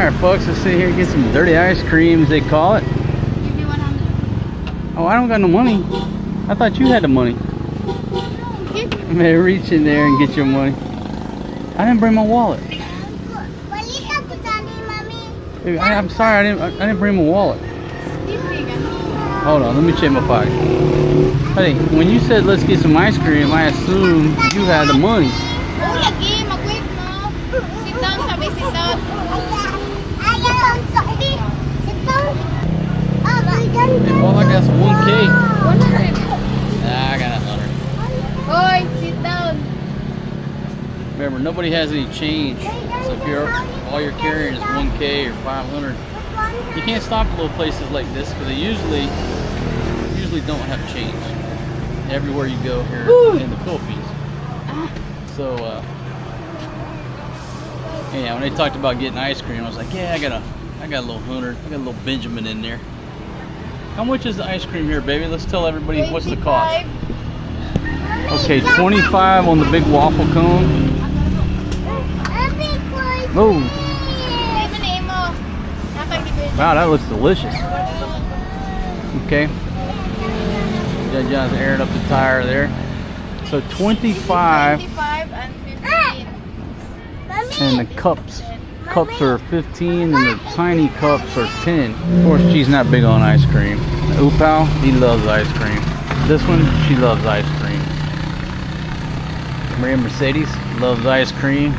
Alright folks, let's sit here and get some dirty ice creams, they call it. Give me 100. Oh, I don't got no money. I thought you had the money. Man, reach in there and get your money. I didn't bring my wallet. Baby, I'm sorry, I didn't bring my wallet. Hold on, let me check my pocket. Hey, when you said let's get some ice cream, I assumed you had the money. All I got is 1K. Nah, I got 100. Oi, sit down. Remember, nobody has any change. So if all you're carrying is 1K or 500, you can't stop at little places like this because they usually don't have change everywhere you go here in the Philippines. So yeah, when they talked about getting ice cream, I was like, yeah, I got a little 100, I got a little Benjamin in there. How much is the ice cream here, baby? Let's tell everybody what's the cost. Okay, 25 on the big waffle cone. Oh. Wow, that looks delicious. Okay. John's airing up the tire there. So 25 and 15. and the cups are 15 and the tiny cups are 10. Of course, she's not big on ice cream. Upal, he loves ice cream. This one, she loves ice cream. Maria Mercedes loves ice cream.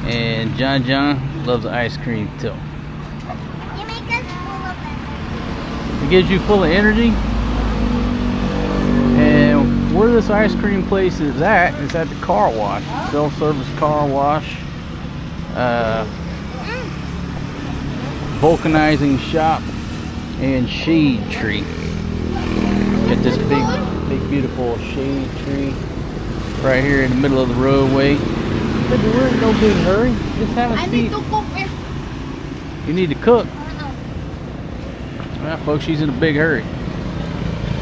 And John loves ice cream too. It gives you full of energy. And where this ice cream place is at the car wash. Self-service car wash. Vulcanizing shop and shade tree. Got this big beautiful shade tree right here in the middle of the roadway. Baby, we're in no big hurry. Just have a seat. I need to cook. You need to cook. Well, folks, she's in a big hurry.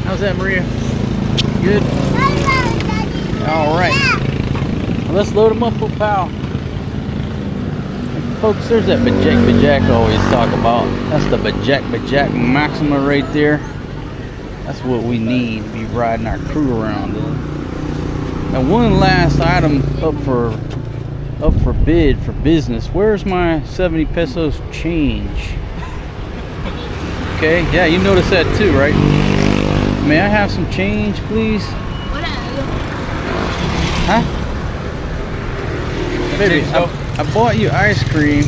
How's that, Maria? Good? All right. Well, let's load them up, pal. Folks, there's that bajak I always talk about. That's the bajak Maxima right there. That's what we need to be riding our crew around in. Now, one last item up for bid for business. Where's my 70 pesos change? Okay, yeah, you noticed that too, right? May I have some change, please? Huh? Baby, I bought you ice cream,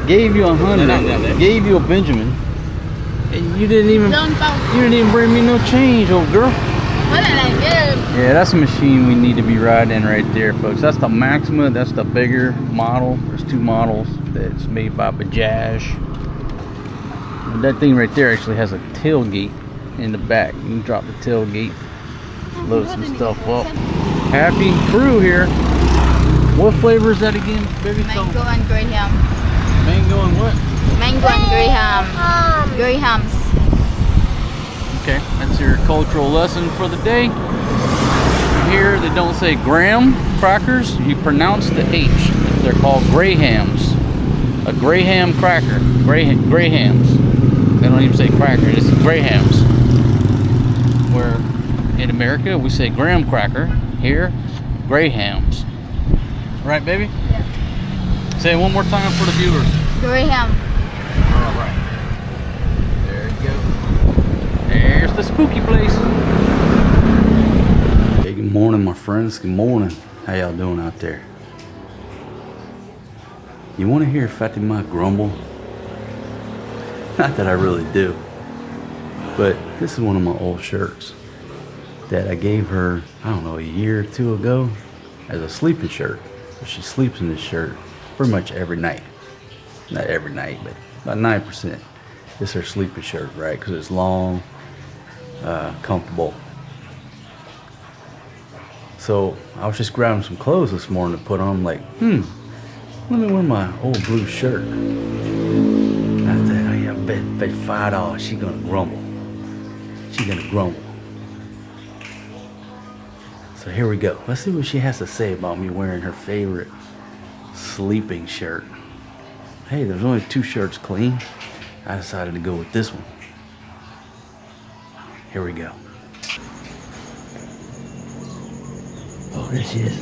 gave you 100, gave you a Benjamin, and you didn't even bring me no change, old girl. Yeah, that's a machine we need to be riding in right there, folks. That's the Maxima. That's the bigger model. There's two models that's made by Bajaj. But that thing right there actually has a tailgate in the back. You can drop the tailgate, load some stuff up. Happy crew here. What flavor is that again, baby? Mango and graham. Mango and what? Mango and graham. Grahams. Okay, that's your cultural lesson for the day. Here they don't say graham crackers, you pronounce the H. They're called grahams. A graham cracker. Grahams. They don't even say cracker, it's grahams. Where in America we say graham cracker, here grahams. Right, baby? Yeah. Say it one more time for the viewers. Graham. Alright. There you go. There's the spooky place. Hey, good morning, my friends. Good morning. How y'all doing out there? You want to hear Fatima grumble? Not that I really do. But this is one of my old shirts that I gave her, I don't know, a year or two ago as a sleeping shirt. She sleeps in this shirt pretty much every night. Not every night, but about 9%. It's her sleeping shirt, right? Because it's long, comfortable. So I was just grabbing some clothes this morning to put on. I'm like, let me wear my old blue shirt. And I thought, oh yeah, I bet $5. She's gonna grumble. She's gonna grumble. So here we go. Let's see what she has to say about me wearing her favorite sleeping shirt. Hey, there's only 2 shirts clean. I decided to go with this one. Here we go. Oh, there she is.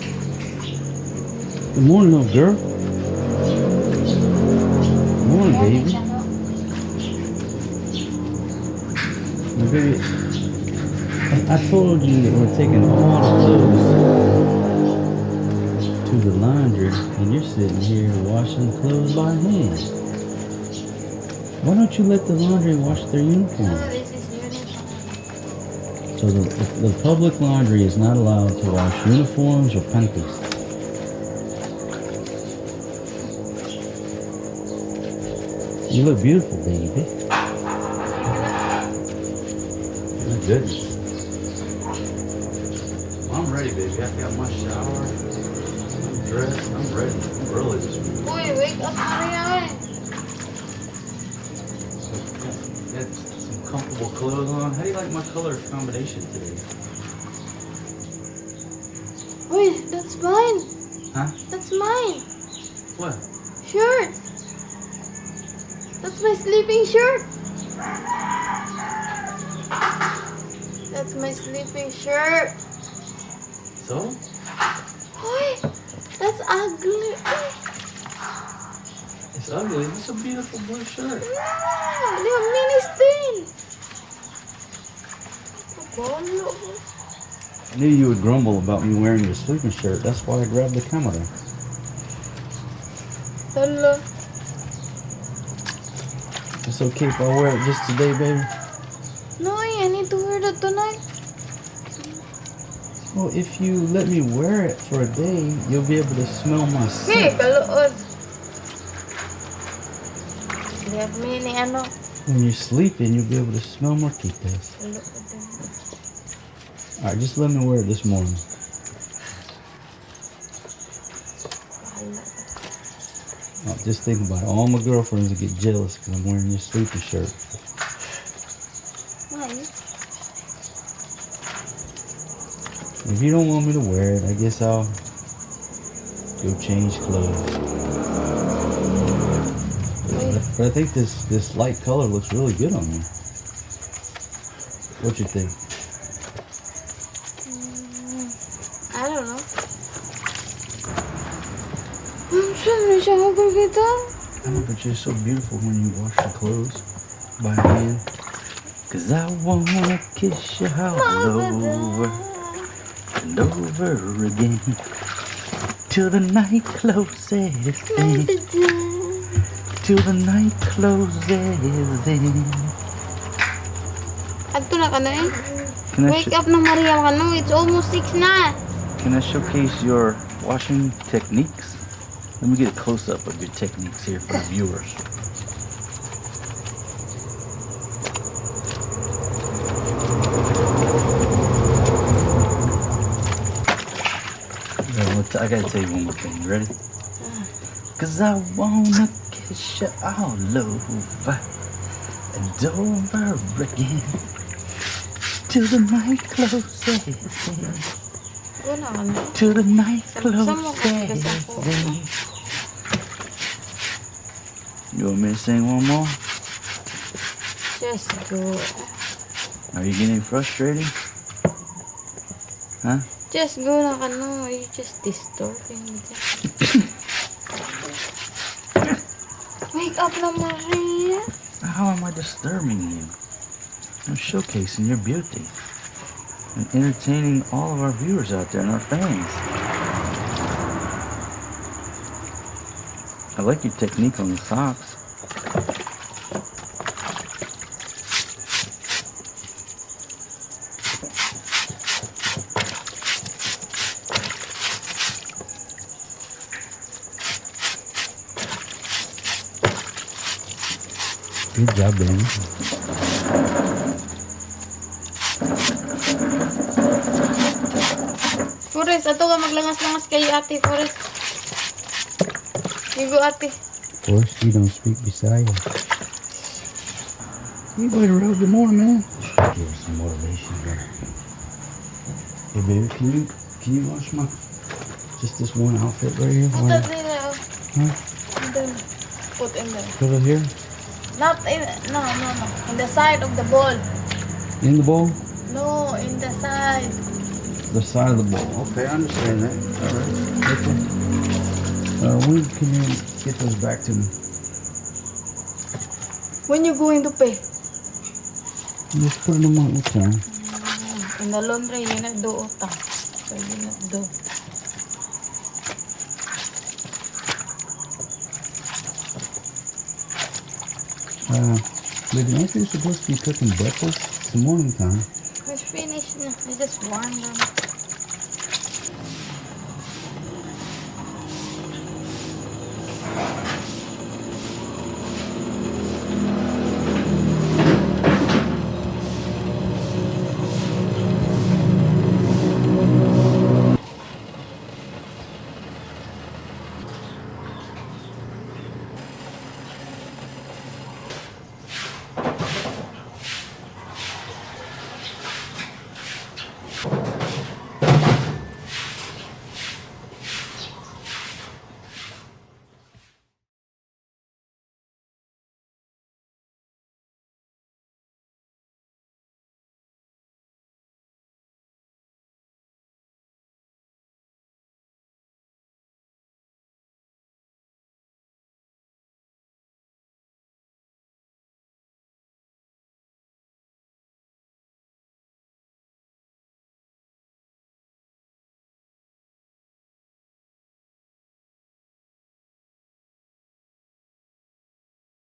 Good morning, little girl. Good morning, baby. Now, baby, I told you that we're taking all the clothes to the laundry, and you're sitting here washing clothes by hand. Why don't you let the laundry wash their uniform? No, this is uniform. So the public laundry is not allowed to wash uniforms or panties. You look beautiful, baby. My goodness. I'm ready, baby. I got my shower. I'm dressed. I'm ready. I'm early this morning. Boy, wake up, Maria. Got some comfortable clothes on. How do you like my color combination today? Wait, that's mine. Huh? That's mine. What? Shirt. That's my sleeping shirt. That's my sleeping shirt. So? Wait, that's ugly. It's ugly. It's a beautiful blue shirt. Yeah, they have mini stain. I knew you would grumble about me wearing your sleeping shirt. That's why I grabbed the camera. Hello. It's okay if I wear it just today, baby? No, I need to wear that tonight. Well, if you let me wear it for a day, you'll be able to smell my Hey, scent. kalood. They have mini ano. When you're sleeping, you'll be able to smell my toothpaste. Alright, just let me wear it this morning. Oh, just think about it. All my girlfriends will get jealous because I'm wearing your sleeping shirt. Why? If you don't want me to wear it, I guess I'll go change clothes. But I think this light color looks really good on you. What you think? I don't know. I'm shower kita. I know, but you're so beautiful when you wash your clothes by hand. 'Cause I wanna kiss you all over and over again till the night closes in. Till the night closes in. Adto na ka na eh. Can I, Wake up na Maria ka no. It's almost 6 na. can I showcase your washing techniques? Let me get a close-up of your techniques here for the viewers. I gotta tell you one more thing. You ready? 'Cause I wanna kiss you all over and over again till the night closes in. Una ka na. Till the night Sama ka closes ako. in. You want me to sing one more? Just go. Are you getting frustrated? Huh? Just go na ka no. You just disturbing me. Wake up na, Maria. How am I disturbing you? I'm showcasing your beauty and entertaining all of our viewers out there and our fans. I like your technique on the socks. Good job, baby. Forrest, ato ka maglangas-langas kayo ate, Forrest. You go ate. Forrest, you don't speak beside you. You go to road. Good morning, man. Give her some motivation here. Hey, baby, can you wash my just this one outfit right here? Ito nila. Huh? Ito. put in there. Put it here? Not in, no. In the side of the bowl. In the bowl? No, in the side. The side of the bowl. Okay, I understand that. All right. Okay. When can you get those back to me? When you going to pay? Just put them on each time. In the laundry, you not do utang. So you not do. Baby, aren't you supposed to be cooking breakfast? It's the morning time. It's finished. I just warmed them.